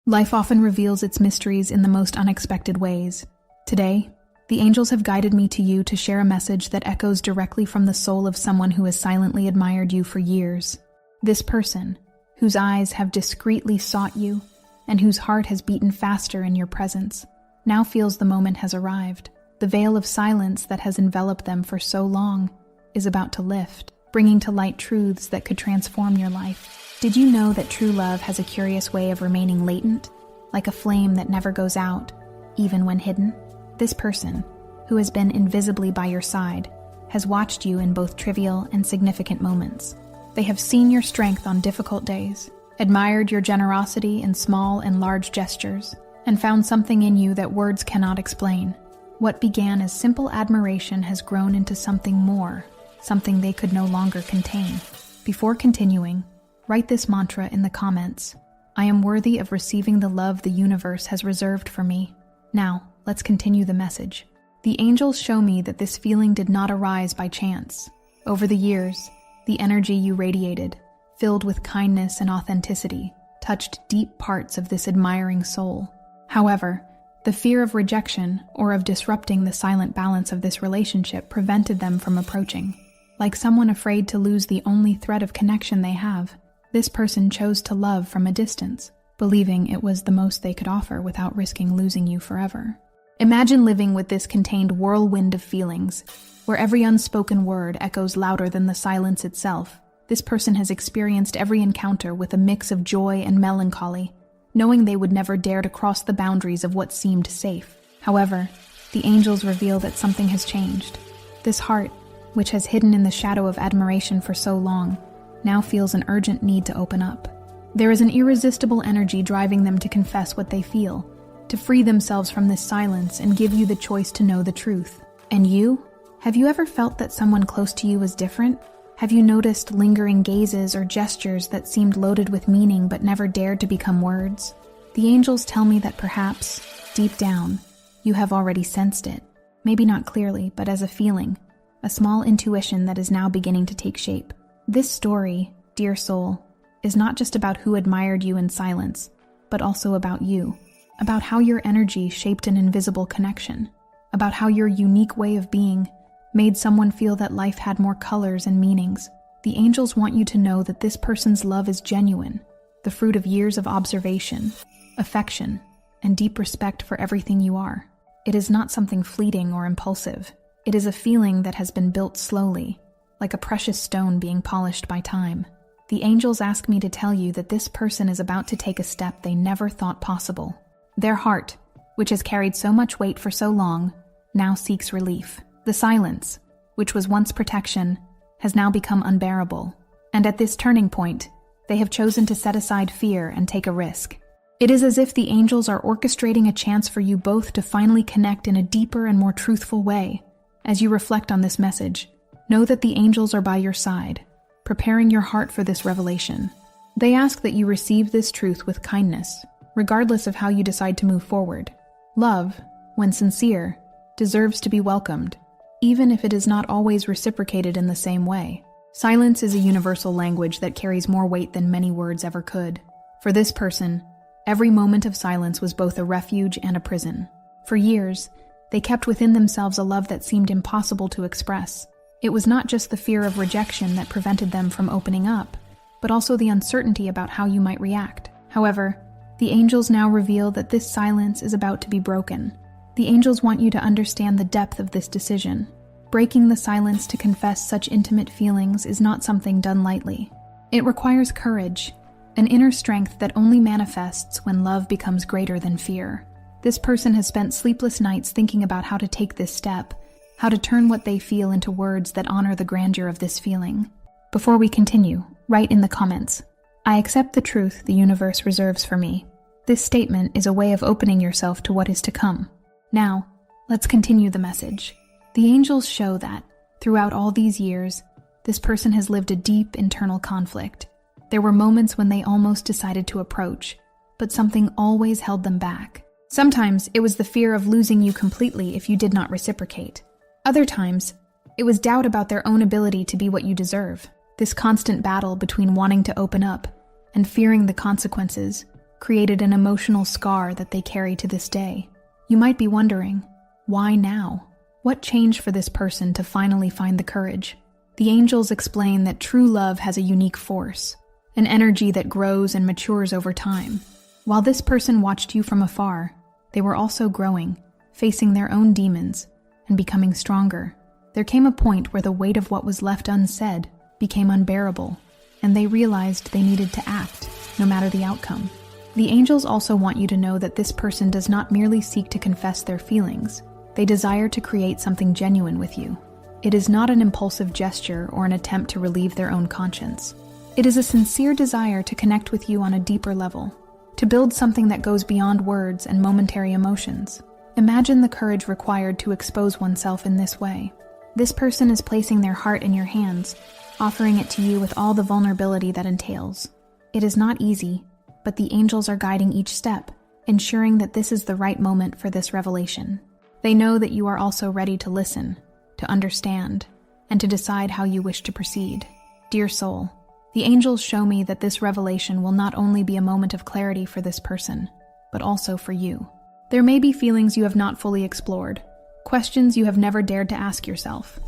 Life often reveals its mysteries in the most unexpected ways. Today, the angels have guided me to you to share a message that echoes directly from the soul of someone who has silently admired you for years. This person, whose eyes have discreetly sought you, and whose heart has beaten faster in your presence, now feels the moment has arrived. The veil of silence that has enveloped them for so long is about to lift, bringing to light truths that could transform your life. Did you know that true love has a curious way of remaining latent, like a flame that never goes out, even when hidden? This person, who has been invisibly by your side, has watched you in both trivial and significant moments. They have seen your strength on difficult days, admired your generosity in small and large gestures, and found something in you that words cannot explain. What began as simple admiration has grown into something more, something they could no longer contain. Before continuing, write this mantra in the comments. I am worthy of receiving the love the universe has reserved for me. Now, let's continue the message. The angels show me that this feeling did not arise by chance. Over the years, the energy you radiated, filled with kindness and authenticity, touched deep parts of this admiring soul. However, the fear of rejection or of disrupting the silent balance of this relationship prevented them from approaching. Like someone afraid to lose the only thread of connection they have, this person chose to love from a distance, believing it was the most they could offer without risking losing you forever. Imagine living with this contained whirlwind of feelings, where every unspoken word echoes louder than the silence itself. This person has experienced every encounter with a mix of joy and melancholy, knowing they would never dare to cross the boundaries of what seemed safe. However, the angels reveal that something has changed. This heart, which has hidden in the shadow of admiration for so long, now feels an urgent need to open up. There is an irresistible energy driving them to confess what they feel, to free themselves from this silence and give you the choice to know the truth. And you? Have you ever felt that someone close to you was different? Have you noticed lingering gazes or gestures that seemed loaded with meaning but never dared to become words? The angels tell me that perhaps, deep down, you have already sensed it. Maybe not clearly, but as a feeling, a small intuition that is now beginning to take shape. This story, dear soul, is not just about who admired you in silence, but also about you, about how your energy shaped an invisible connection, about how your unique way of being made someone feel that life had more colors and meanings. The angels want you to know that this person's love is genuine, the fruit of years of observation, affection, and deep respect for everything you are. It is not something fleeting or impulsive. It is a feeling that has been built slowly, like a precious stone being polished by time. The angels ask me to tell you that this person is about to take a step they never thought possible. Their heart, which has carried so much weight for so long, now seeks relief. The silence, which was once protection, has now become unbearable. And at this turning point, they have chosen to set aside fear and take a risk. It is as if the angels are orchestrating a chance for you both to finally connect in a deeper and more truthful way. As you reflect on this message, know that the angels are by your side, preparing your heart for this revelation. They ask that you receive this truth with kindness, regardless of how you decide to move forward. Love, when sincere, deserves to be welcomed, even if it is not always reciprocated in the same way. Silence is a universal language that carries more weight than many words ever could. For this person, every moment of silence was both a refuge and a prison. For years, they kept within themselves a love that seemed impossible to express. It was not just the fear of rejection that prevented them from opening up, but also the uncertainty about how you might react. However, the angels now reveal that this silence is about to be broken. The angels want you to understand the depth of this decision. Breaking the silence to confess such intimate feelings is not something done lightly. It requires courage, an inner strength that only manifests when love becomes greater than fear. This person has spent sleepless nights thinking about how to take this step, how to turn what they feel into words that honor the grandeur of this feeling. Before we continue, write in the comments, I accept the truth the universe reserves for me. This statement is a way of opening yourself to what is to come. Now, let's continue the message. The angels show that, throughout all these years, this person has lived a deep internal conflict. There were moments when they almost decided to approach, but something always held them back. Sometimes it was the fear of losing you completely if you did not reciprocate. Other times, it was doubt about their own ability to be what you deserve. This constant battle between wanting to open up and fearing the consequences created an emotional scar that they carry to this day. You might be wondering, why now? What changed for this person to finally find the courage? The angels explain that true love has a unique force, an energy that grows and matures over time. While this person watched you from afar, they were also growing, facing their own demons, and becoming stronger. There came a point where the weight of what was left unsaid became unbearable, and they realized they needed to act, no matter the outcome. The angels also want you to know that this person does not merely seek to confess their feelings. They desire to create something genuine with you. It is not an impulsive gesture or an attempt to relieve their own conscience. It is a sincere desire to connect with you on a deeper level, to build something that goes beyond words and momentary emotions. Imagine the courage required to expose oneself in this way. This person is placing their heart in your hands, offering it to you with all the vulnerability that entails. It is not easy, but the angels are guiding each step, ensuring that this is the right moment for this revelation. They know that you are also ready to listen, to understand, and to decide how you wish to proceed. Dear soul, the angels show me that this revelation will not only be a moment of clarity for this person, but also for you. There may be feelings you have not fully explored, questions you have never dared to ask yourself.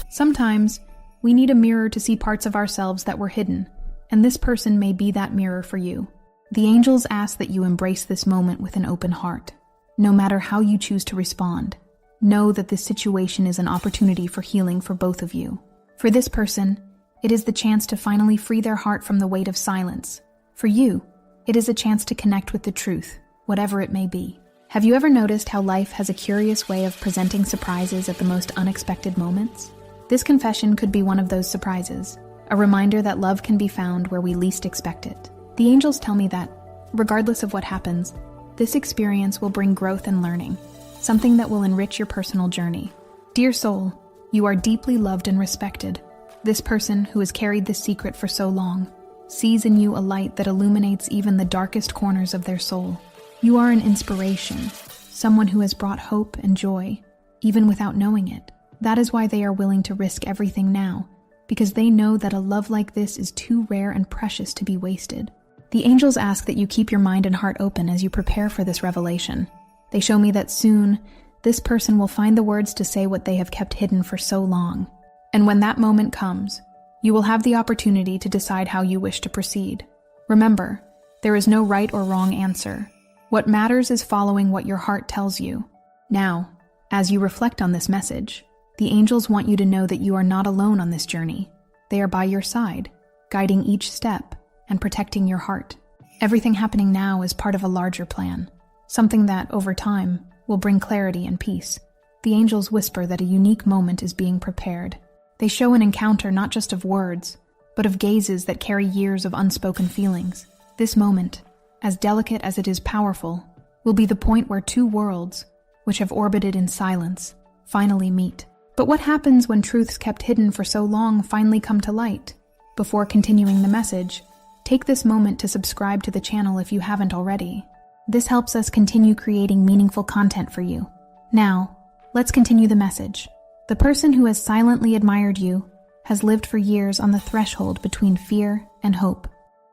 Sometimes, we need a mirror to see parts of ourselves that were hidden, and this person may be that mirror for you. The angels ask that you embrace this moment with an open heart. No matter how you choose to respond, know that this situation is an opportunity for healing for both of you. For this person, it is the chance to finally free their heart from the weight of silence. For you, it is a chance to connect with the truth, whatever it may be. Have you ever noticed how life has a curious way of presenting surprises at the most unexpected moments? This confession could be one of those surprises, a reminder that love can be found where we least expect it. The angels tell me that, regardless of what happens, this experience will bring growth and learning, something that will enrich your personal journey. Dear soul, you are deeply loved and respected. This person who has carried this secret for so long sees in you a light that illuminates even the darkest corners of their soul. You are an inspiration, someone who has brought hope and joy, even without knowing it. That is why they are willing to risk everything now, because they know that a love like this is too rare and precious to be wasted. The angels ask that you keep your mind and heart open as you prepare for this revelation. They show me that soon, this person will find the words to say what they have kept hidden for so long. And when that moment comes, you will have the opportunity to decide how you wish to proceed. Remember, there is no right or wrong answer. What matters is following what your heart tells you. Now, as you reflect on this message, the angels want you to know that you are not alone on this journey. They are by your side, guiding each step and protecting your heart. Everything happening now is part of a larger plan, something that, over time, will bring clarity and peace. The angels whisper that a unique moment is being prepared. They show an encounter not just of words, but of gazes that carry years of unspoken feelings. This moment, as delicate as it is powerful, will be the point where two worlds, which have orbited in silence, finally meet. But what happens when truths kept hidden for so long finally come to light? Before continuing the message, take this moment to subscribe to the channel if you haven't already. This helps us continue creating meaningful content for you. Now, let's continue the message. The person who has silently admired you has lived for years on the threshold between fear and hope.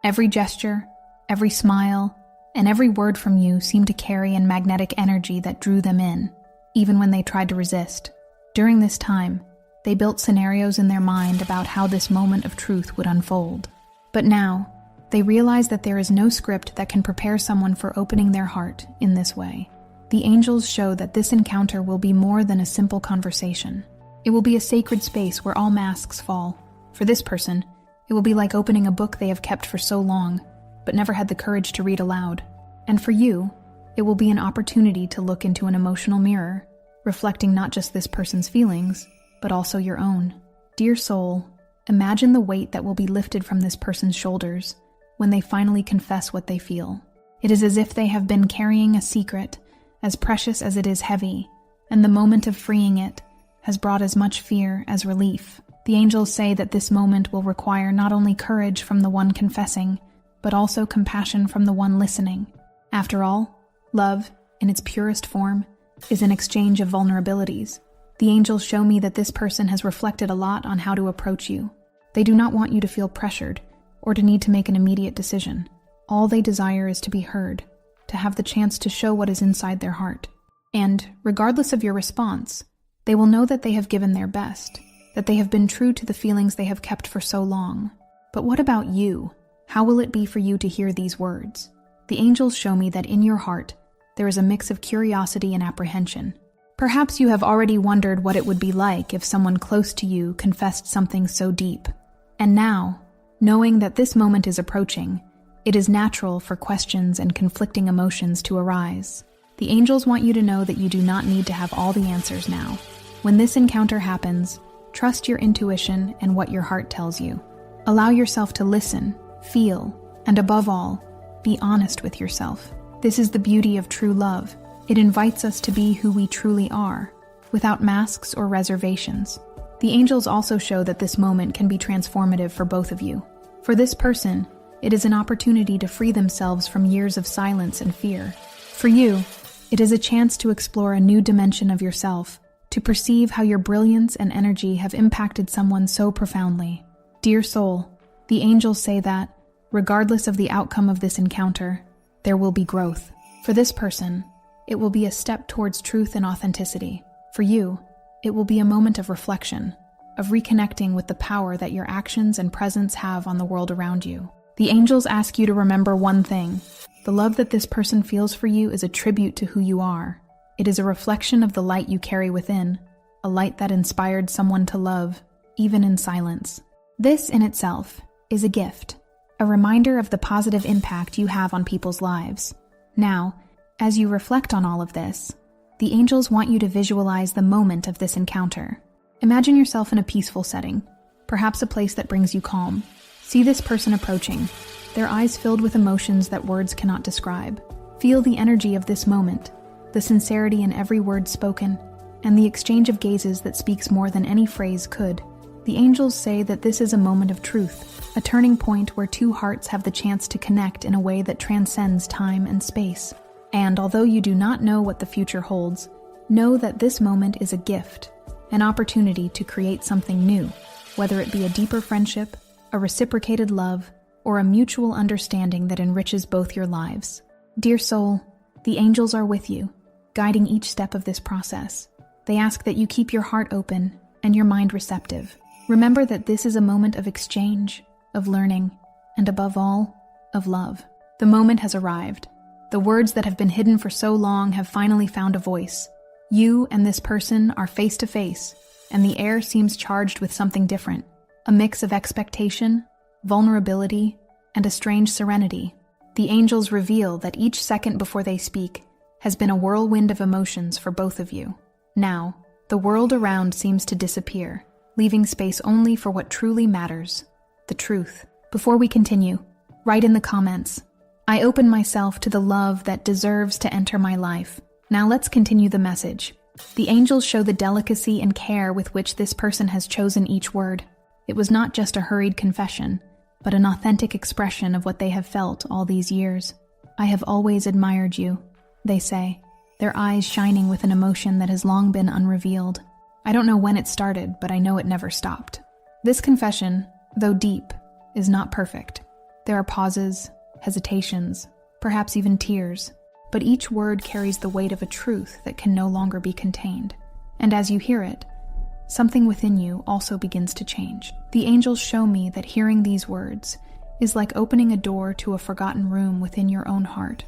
Every gesture, every smile, and every word from you seemed to carry a magnetic energy that drew them in, even when they tried to resist. During this time, they built scenarios in their mind about how this moment of truth would unfold. But now, they realize that there is no script that can prepare someone for opening their heart in this way. The angels show that this encounter will be more than a simple conversation. It will be a sacred space where all masks fall. For this person, it will be like opening a book they have kept for so long, but never had the courage to read aloud. And for you, it will be an opportunity to look into an emotional mirror, reflecting not just this person's feelings, but also your own. Dear soul, imagine the weight that will be lifted from this person's shoulders when they finally confess what they feel. It is as if they have been carrying a secret, as precious as it is heavy, and the moment of freeing it has brought as much fear as relief. The angels say that this moment will require not only courage from the one confessing, but also compassion from the one listening. After all, love, in its purest form, is an exchange of vulnerabilities. The angels show me that this person has reflected a lot on how to approach you. They do not want you to feel pressured or to need to make an immediate decision. All they desire is to be heard, to have the chance to show what is inside their heart. And, regardless of your response, they will know that they have given their best, that they have been true to the feelings they have kept for so long. But what about you? How will it be for you to hear these words? The angels show me that in your heart, there is a mix of curiosity and apprehension. Perhaps you have already wondered what it would be like if someone close to you confessed something so deep. And now, knowing that this moment is approaching, it is natural for questions and conflicting emotions to arise. The angels want you to know that you do not need to have all the answers now. When this encounter happens, trust your intuition and what your heart tells you. Allow yourself to listen, feel, and above all, be honest with yourself. This is the beauty of true love. It invites us to be who we truly are, without masks or reservations. The angels also show that this moment can be transformative for both of you. For this person, it is an opportunity to free themselves from years of silence and fear. For you, it is a chance to explore a new dimension of yourself, to perceive how your brilliance and energy have impacted someone so profoundly. Dear soul, the angels say that, regardless of the outcome of this encounter, there will be growth. For this person, it will be a step towards truth and authenticity. For you, it will be a moment of reflection, of reconnecting with the power that your actions and presence have on the world around you. The angels ask you to remember one thing. The love that this person feels for you is a tribute to who you are. It is a reflection of the light you carry within, a light that inspired someone to love, even in silence. This in itself is a gift, a reminder of the positive impact you have on people's lives. Now, as you reflect on all of this, the angels want you to visualize the moment of this encounter. Imagine yourself in a peaceful setting, perhaps a place that brings you calm. See this person approaching, their eyes filled with emotions that words cannot describe. Feel the energy of this moment, the sincerity in every word spoken, and the exchange of gazes that speaks more than any phrase could. The angels say that this is a moment of truth, a turning point where two hearts have the chance to connect in a way that transcends time and space. And although you do not know what the future holds, know that this moment is a gift, an opportunity to create something new, whether it be a deeper friendship, a reciprocated love, or a mutual understanding that enriches both your lives. Dear soul, the angels are with you, guiding each step of this process. They ask that you keep your heart open and your mind receptive. Remember that this is a moment of exchange, of learning, and above all, of love. The moment has arrived. The words that have been hidden for so long have finally found a voice. You and this person are face to face, and the air seems charged with something different. A mix of expectation, vulnerability, and a strange serenity. The angels reveal that each second before they speak has been a whirlwind of emotions for both of you. Now, the world around seems to disappear, leaving space only for what truly matters, the truth. Before we continue, write in the comments, "I open myself to the love that deserves to enter my life." Now let's continue the message. The angels show the delicacy and care with which this person has chosen each word. It was not just a hurried confession, but an authentic expression of what they have felt all these years. "I have always admired you," they say, their eyes shining with an emotion that has long been unrevealed. "I don't know when it started, but I know it never stopped." This confession, though deep, is not perfect. There are pauses, hesitations, perhaps even tears, but each word carries the weight of a truth that can no longer be contained. And as you hear it, something within you also begins to change. The angels show me that hearing these words is like opening a door to a forgotten room within your own heart,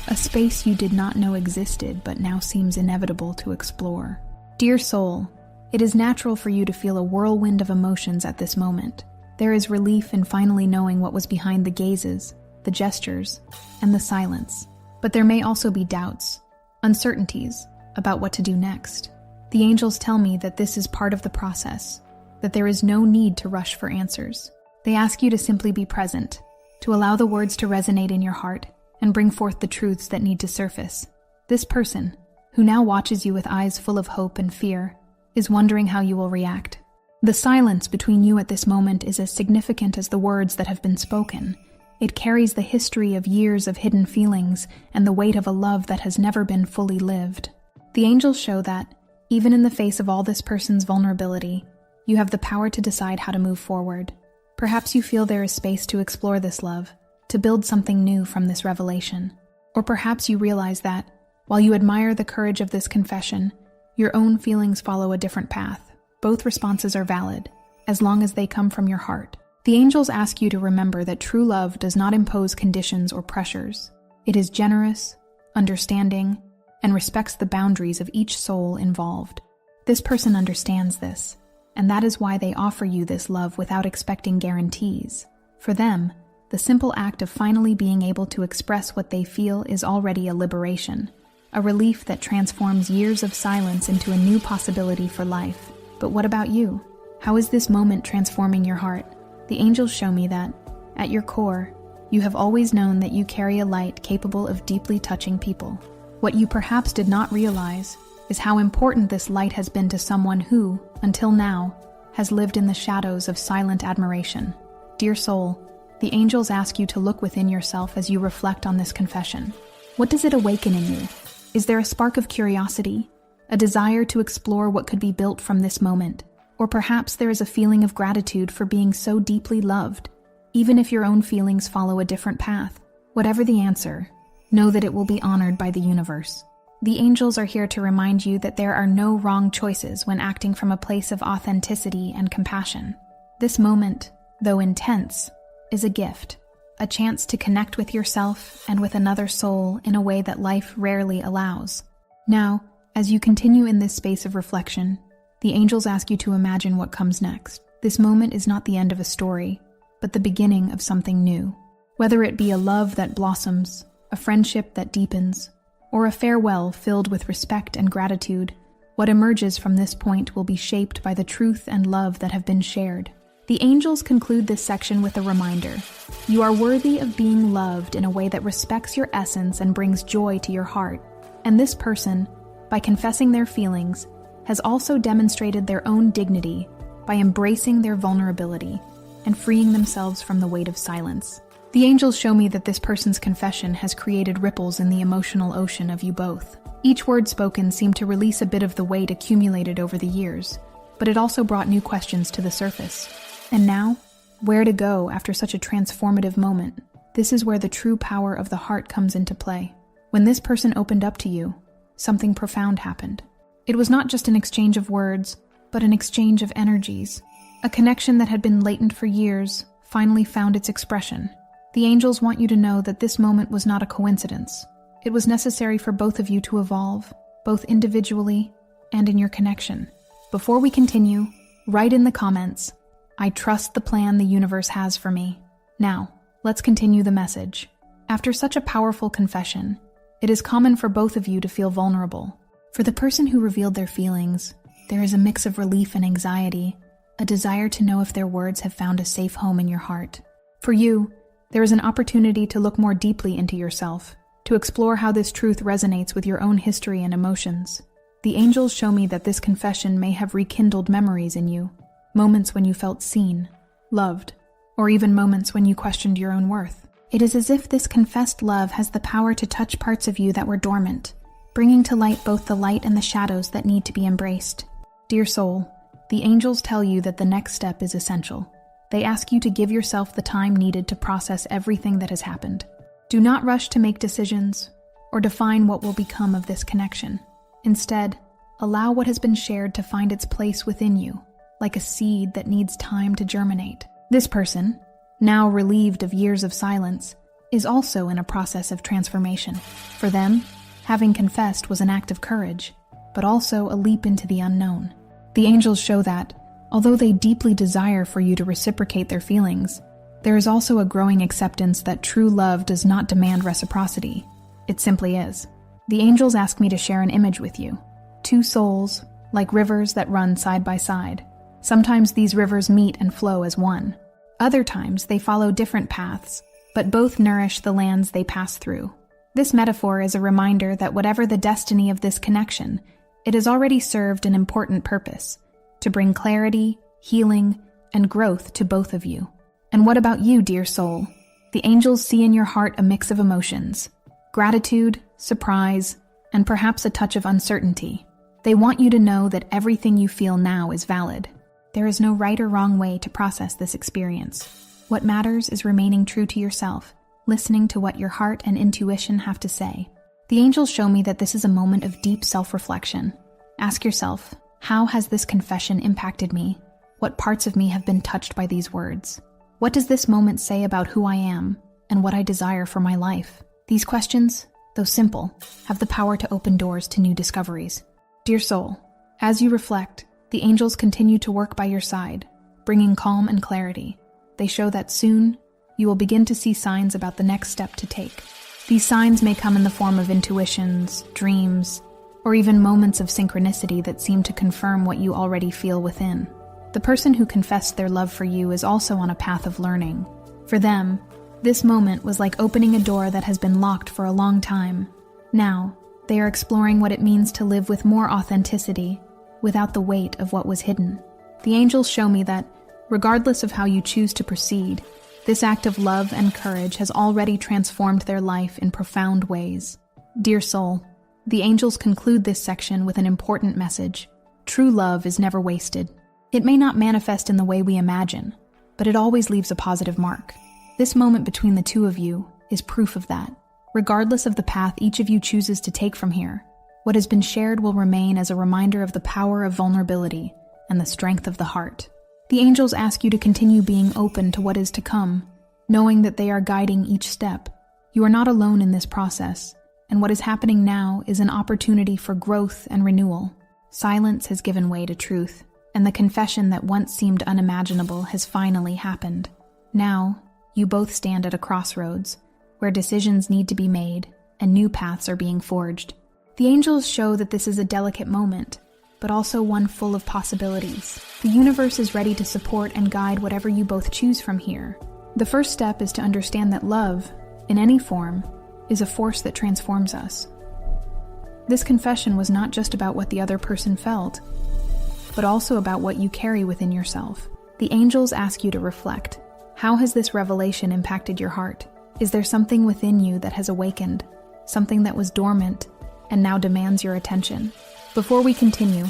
a space you did not know existed but now seems inevitable to explore. Dear soul, it is natural for you to feel a whirlwind of emotions at this moment. There is relief in finally knowing what was behind the gazes, the gestures, and the silence. But there may also be doubts, uncertainties about what to do next. The angels tell me that this is part of the process, that there is no need to rush for answers. They ask you to simply be present, to allow the words to resonate in your heart and bring forth the truths that need to surface. This person, who now watches you with eyes full of hope and fear, is wondering how you will react. The silence between you at this moment is as significant as the words that have been spoken. It carries the history of years of hidden feelings and the weight of a love that has never been fully lived. The angels show that, even in the face of all this person's vulnerability, you have the power to decide how to move forward. Perhaps you feel there is space to explore this love, to to build something new from this revelation. Or perhaps you realize that, while you admire the courage of this confession, your own feelings follow a different path. Both responses are valid, as long as they come from your heart. The angels ask you to remember that true love does not impose conditions or pressures. It is generous, understanding, and respects the boundaries of each soul involved. This person understands this, and that is why they offer you this love without expecting guarantees. For them, the simple act of finally being able to express what they feel is already a liberation, a relief that transforms years of silence into a new possibility for life. But what about you? How is this moment transforming your heart? The angels show me that, at your core, you have always known that you carry a light capable of deeply touching people. What you perhaps did not realize is how important this light has been to someone who, until now, has lived in the shadows of silent admiration. Dear soul, the angels ask you to look within yourself as you reflect on this confession. What does it awaken in you? Is there a spark of curiosity, a desire to explore what could be built from this moment? Or perhaps there is a feeling of gratitude for being so deeply loved, even if your own feelings follow a different path. Whatever the answer, know that it will be honored by the universe. The angels are here to remind you that there are no wrong choices when acting from a place of authenticity and compassion. This moment, though intense, is a gift, a chance to connect with yourself and with another soul in a way that life rarely allows. Now, as you continue in this space of reflection, the angels ask you to imagine what comes next. This moment is not the end of a story, but the beginning of something new. Whether it be a love that blossoms, a friendship that deepens, or a farewell filled with respect and gratitude, what emerges from this point will be shaped by the truth and love that have been shared. The angels conclude this section with a reminder. You are worthy of being loved in a way that respects your essence and brings joy to your heart. And this person, by confessing their feelings, has also demonstrated their own dignity by embracing their vulnerability and freeing themselves from the weight of silence. The angels show me that this person's confession has created ripples in the emotional ocean of you both. Each word spoken seemed to release a bit of the weight accumulated over the years, but it also brought new questions to the surface. And now, where to go after such a transformative moment? This is where the true power of the heart comes into play. When this person opened up to you, something profound happened. It was not just an exchange of words, but an exchange of energies. A connection that had been latent for years finally found its expression. The angels want you to know that this moment was not a coincidence. It was necessary for both of you to evolve, both individually and in your connection. Before we continue, write in the comments, "I trust the plan the universe has for me." Now, let's continue the message. After such a powerful confession, it is common for both of you to feel vulnerable. For the person who revealed their feelings, there is a mix of relief and anxiety, a desire to know if their words have found a safe home in your heart. For you, there is an opportunity to look more deeply into yourself, to explore how this truth resonates with your own history and emotions. The angels show me that this confession may have rekindled memories in you, moments when you felt seen, loved, or even moments when you questioned your own worth. It is as if this confessed love has the power to touch parts of you that were dormant, bringing to light both the light and the shadows that need to be embraced. Dear soul, the angels tell you that the next step is essential. They ask you to give yourself the time needed to process everything that has happened. Do not rush to make decisions or define what will become of this connection. Instead, allow what has been shared to find its place within you, like a seed that needs time to germinate. This person, now relieved of years of silence, is also in a process of transformation. For them, having confessed was an act of courage, but also a leap into the unknown. The angels show that, although they deeply desire for you to reciprocate their feelings, there is also a growing acceptance that true love does not demand reciprocity. It simply is. The angels ask me to share an image with you. Two souls, like rivers that run side by side. Sometimes these rivers meet and flow as one. Other times they follow different paths, but both nourish the lands they pass through. This metaphor is a reminder that whatever the destiny of this connection, it has already served an important purpose, to bring clarity, healing, and growth to both of you. And what about you, dear soul? The angels see in your heart a mix of emotions: gratitude, surprise, and perhaps a touch of uncertainty. They want you to know that everything you feel now is valid. There is no right or wrong way to process this experience. What matters is remaining true to yourself listening to what your heart and intuition have to say. The angels show me that this is a moment of deep self-reflection. Ask yourself, how has this confession impacted me? What parts of me have been touched by these words? What does this moment say about who I am and what I desire for my life? These questions, though simple, have the power to open doors to new discoveries. Dear soul, as you reflect, the angels continue to work by your side, bringing calm and clarity. They show that soon, you will begin to see signs about the next step to take. These signs may come in the form of intuitions, dreams, or even moments of synchronicity that seem to confirm what you already feel within. The person who confessed their love for you is also on a path of learning. For them, this moment was like opening a door that has been locked for a long time. Now, they are exploring what it means to live with more authenticity, without the weight of what was hidden. The angels show me that, regardless of how you choose to proceed, this act of love and courage has already transformed their life in profound ways. Dear soul, the angels conclude this section with an important message. True love is never wasted. It may not manifest in the way we imagine, but it always leaves a positive mark. This moment between the two of you is proof of that. Regardless of the path each of you chooses to take from here, what has been shared will remain as a reminder of the power of vulnerability and the strength of the heart. The angels ask you to continue being open to what is to come, knowing that they are guiding each step. You are not alone in this process, and what is happening now is an opportunity for growth and renewal. Silence has given way to truth, and the confession that once seemed unimaginable has finally happened. Now, you both stand at a crossroads, where decisions need to be made and new paths are being forged. The angels show that this is a delicate moment, but also one full of possibilities. The universe is ready to support and guide whatever you both choose from here. The first step is to understand that love, in any form, is a force that transforms us. This confession was not just about what the other person felt, but also about what you carry within yourself. The angels ask you to reflect. How has this revelation impacted your heart? Is there something within you that has awakened, something that was dormant and now demands your attention? Before we continue,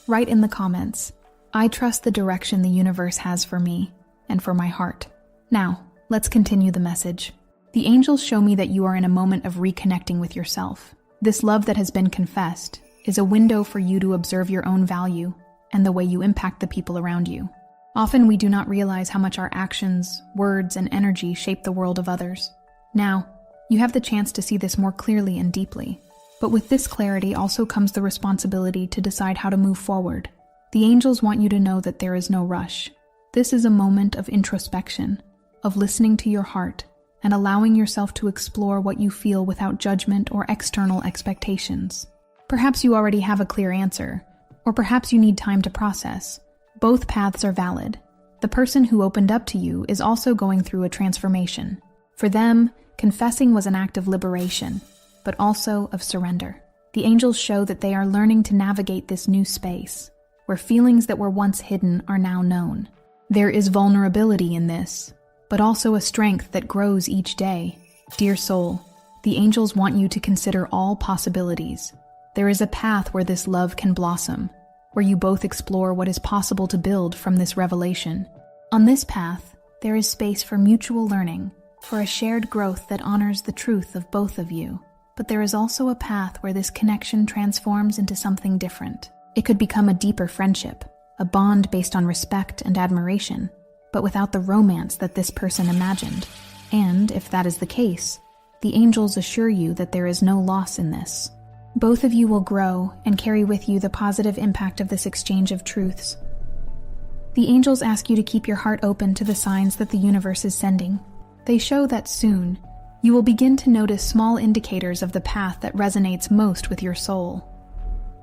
write in the comments, I trust the direction the universe has for me and for my heart. Now, let's continue the message. The angels show me that you are in a moment of reconnecting with yourself. This love that has been confessed is a window for you to observe your own value and the way you impact the people around you. Often we do not realize how much our actions, words, and energy shape the world of others. Now, you have the chance to see this more clearly and deeply. But with this clarity also comes the responsibility to decide how to move forward. The angels want you to know that there is no rush. This is a moment of introspection, of listening to your heart, and allowing yourself to explore what you feel without judgment or external expectations. Perhaps you already have a clear answer, or perhaps you need time to process. Both paths are valid. The person who opened up to you is also going through a transformation. For them, confessing was an act of liberation, but also of surrender. The angels show that they are learning to navigate this new space, where feelings that were once hidden are now known. There is vulnerability in this, but also a strength that grows each day. Dear soul, the angels want you to consider all possibilities. There is a path where this love can blossom, where you both explore what is possible to build from this revelation. On this path, there is space for mutual learning, for a shared growth that honors the truth of both of you. But there is also a path where this connection transforms into something different. It could become a deeper friendship, a bond based on respect and admiration, but without the romance that this person imagined. And, if that is the case, the angels assure you that there is no loss in this. Both of you will grow and carry with you the positive impact of this exchange of truths. The angels ask you to keep your heart open to the signs that the universe is sending. They show that soon, you will begin to notice small indicators of the path that resonates most with your soul.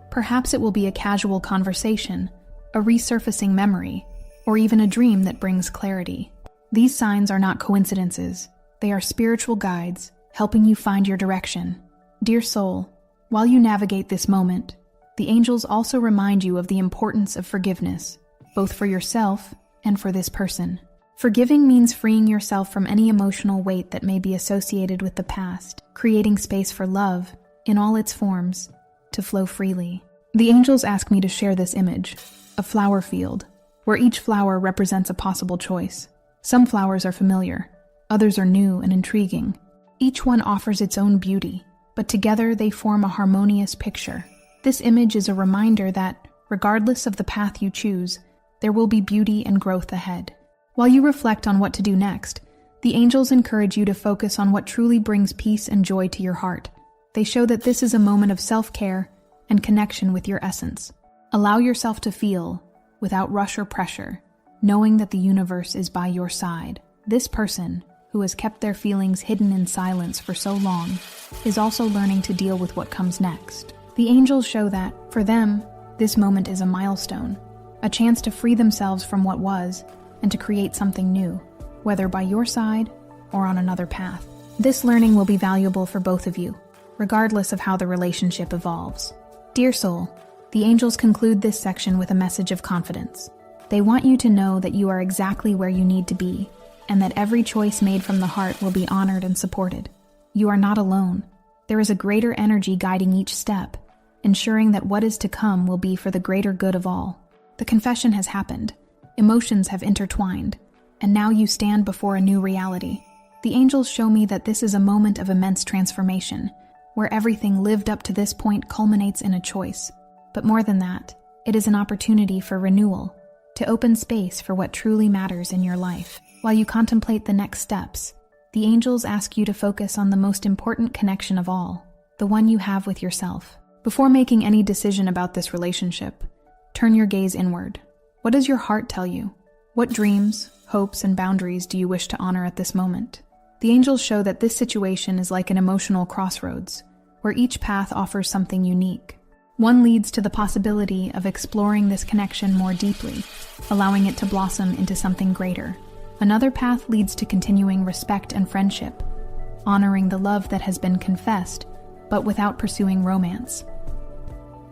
Perhaps it will be a casual conversation, a resurfacing memory, or even a dream that brings clarity. These signs are not coincidences. They are spiritual guides, helping you find your direction. Dear soul, while you navigate this moment, the angels also remind you of the importance of forgiveness, both for yourself and for this person. Forgiving means freeing yourself from any emotional weight that may be associated with the past, creating space for love, in all its forms, to flow freely. The angels ask me to share this image, a flower field, where each flower represents a possible choice. Some flowers are familiar, others are new and intriguing, Each one offers its own beauty, but together they form a harmonious picture. This image is a reminder that, regardless of the path you choose, there will be beauty and growth ahead. While you reflect on what to do next, the angels encourage you to focus on what truly brings peace and joy to your heart. They show that this is a moment of self-care and connection with your essence. Allow yourself to feel, without rush or pressure, knowing that the universe is by your side. This person, who has kept their feelings hidden in silence for so long, is also learning to deal with what comes next. The angels show that, for them, this moment is a milestone, a chance to free themselves from what was and to create something new, whether by your side or on another path. This learning will be valuable for both of you, regardless of how the relationship evolves. Dear soul, the angels conclude this section with a message of confidence. They want you to know that you are exactly where you need to be, and that every choice made from the heart will be honored and supported. You are not alone. There is a greater energy guiding each step, ensuring that what is to come will be for the greater good of all. The confession has happened. Emotions have intertwined, and now you stand before a new reality. The angels show me that this is a moment of immense transformation, where everything lived up to this point culminates in a choice. But more than that, it is an opportunity for renewal, to open space for what truly matters in your life. While you contemplate the next steps, the angels ask you to focus on the most important connection of all, the one you have with yourself. Before making any decision about this relationship, turn your gaze inward. What does your heart tell you? What dreams, hopes, and boundaries do you wish to honor at this moment? The angels show that this situation is like an emotional crossroads, where each path offers something unique. One leads to the possibility of exploring this connection more deeply, allowing it to blossom into something greater. Another path leads to continuing respect and friendship, honoring the love that has been confessed, but without pursuing romance.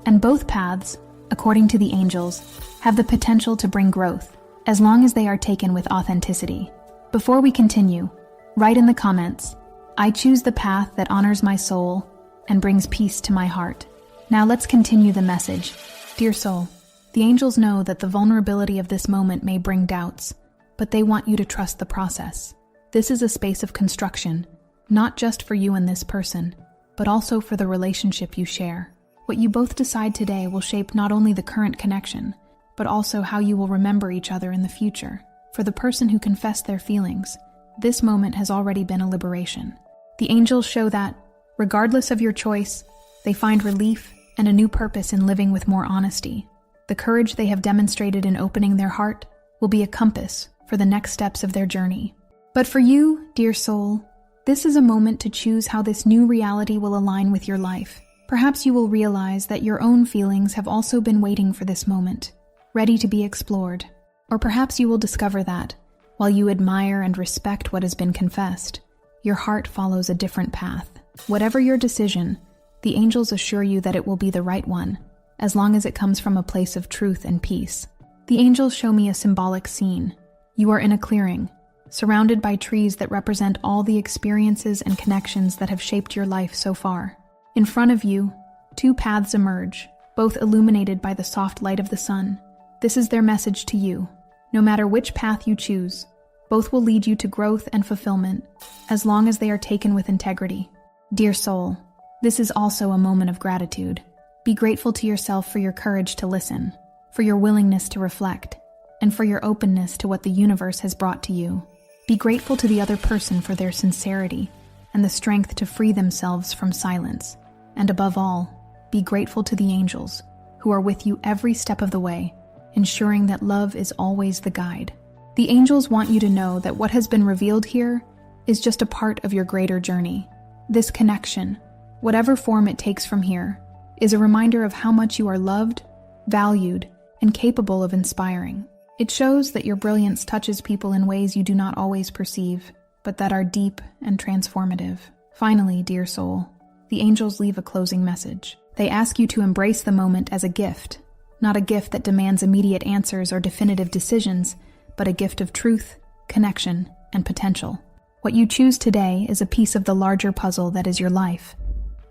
And both paths, according to the angels, have the potential to bring growth, as long as they are taken with authenticity. Before we continue, write in the comments, "I choose the path that honors my soul and brings peace to my heart." Now let's continue the message. Dear soul, the angels know that the vulnerability of this moment may bring doubts, but they want you to trust the process. This is a space of construction, not just for you and this person, but also for the relationship you share. What you both decide today will shape not only the current connection, but also how you will remember each other in the future. For the person who confessed their feelings, this moment has already been a liberation. The angels show that, regardless of your choice, they find relief and a new purpose in living with more honesty. The courage they have demonstrated in opening their heart will be a compass for the next steps of their journey. But for you, dear soul, this is a moment to choose how this new reality will align with your life. Perhaps you will realize that your own feelings have also been waiting for this moment, ready to be explored. Or perhaps you will discover that, while you admire and respect what has been confessed, your heart follows a different path. Whatever your decision, the angels assure you that it will be the right one, as long as it comes from a place of truth and peace. The angels show me a symbolic scene. You are in a clearing, surrounded by trees that represent all the experiences and connections that have shaped your life so far. In front of you, two paths emerge, both illuminated by the soft light of the sun. This is their message to you. No matter which path you choose, both will lead you to growth and fulfillment, as long as they are taken with integrity. Dear soul, this is also a moment of gratitude. Be grateful to yourself for your courage to listen, for your willingness to reflect, and for your openness to what the universe has brought to you. Be grateful to the other person for their sincerity and the strength to free themselves from silence. And above all, be grateful to the angels, who are with you every step of the way, ensuring that love is always the guide. The angels want you to know that what has been revealed here is just a part of your greater journey. This connection, whatever form it takes from here, is a reminder of how much you are loved, valued, and capable of inspiring. It shows that your brilliance touches people in ways you do not always perceive, but that are deep and transformative. Finally, dear soul, the angels leave a closing message. They ask you to embrace the moment as a gift, not a gift that demands immediate answers or definitive decisions, but a gift of truth, connection, and potential. What you choose today is a piece of the larger puzzle that is your life,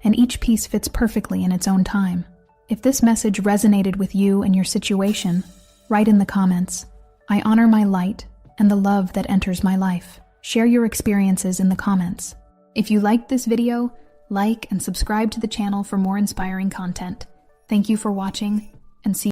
and each piece fits perfectly in its own time. If this message resonated with you and your situation, write in the comments, "I honor my light and the love that enters my life." Share your experiences in the comments. If you liked this video, like and subscribe to the channel for more inspiring content. Thank you for watching, and see